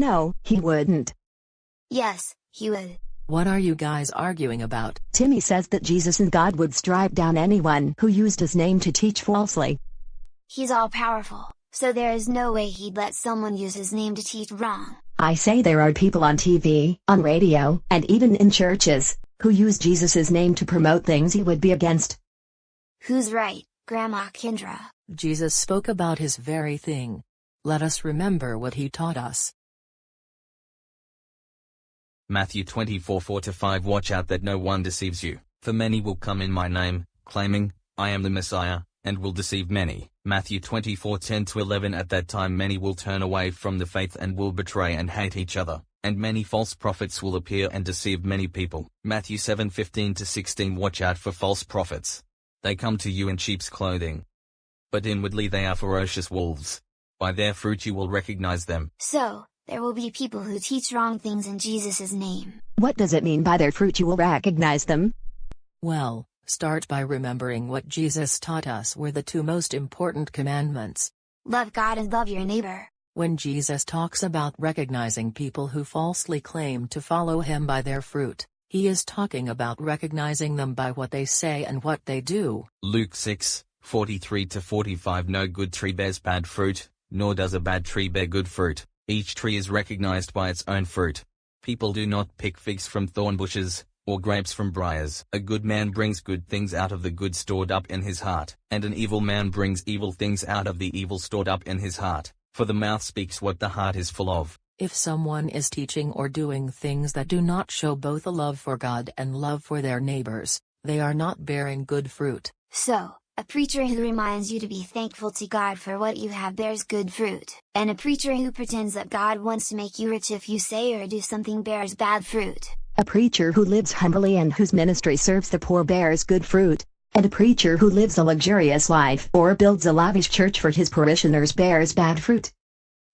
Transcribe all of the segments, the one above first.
No, he wouldn't. Yes, he would. What are you guys arguing about? Timmy says that Jesus and God would strike down anyone who used his name to teach falsely. He's all-powerful, so there is no way he'd let someone use his name to teach wrong. I say there are people on TV, on radio, and even in churches, who use Jesus' name to promote things he would be against. Who's right, Grandma Kendra? Jesus spoke about his very thing. Let us remember what he taught us. Matthew 24:4-5 Watch out that no one deceives you, for many will come in my name, claiming, I am the Messiah, and will deceive many. Matthew 24:10-11 At that time many will turn away from the faith and will betray and hate each other, and many false prophets will appear and deceive many people. Matthew 7:15-16 Watch out for false prophets. They come to you in sheep's clothing, but inwardly they are ferocious wolves. By their fruit you will recognize them. So, there will be people who teach wrong things in Jesus' name. What does it mean by their fruit you will recognize them? Well, start by remembering what Jesus taught us were the two most important commandments. Love God and love your neighbor. When Jesus talks about recognizing people who falsely claim to follow him by their fruit, he is talking about recognizing them by what they say and what they do. Luke 6:43-45 No good tree bears bad fruit, nor does a bad tree bear good fruit. Each tree is recognized by its own fruit. People do not pick figs from thorn bushes, or grapes from briars. A good man brings good things out of the good stored up in his heart, and an evil man brings evil things out of the evil stored up in his heart, for the mouth speaks what the heart is full of. If someone is teaching or doing things that do not show both a love for God and love for their neighbors, they are not bearing good fruit. So, a preacher who reminds you to be thankful to God for what you have bears good fruit, and a preacher who pretends that God wants to make you rich if you say or do something bears bad fruit. A preacher who lives humbly and whose ministry serves the poor bears good fruit, and a preacher who lives a luxurious life or builds a lavish church for his parishioners bears bad fruit.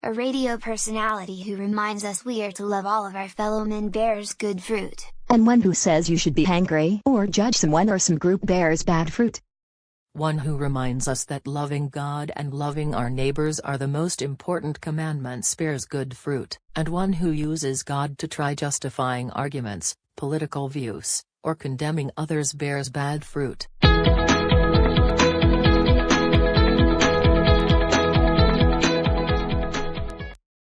A radio personality who reminds us we are to love all of our fellow men bears good fruit. And one who says you should be angry or judge someone or some group bears bad fruit. One who reminds us that loving God and loving our neighbors are the most important commandments bears good fruit, and one who uses God to try justifying arguments, political views, or condemning others bears bad fruit.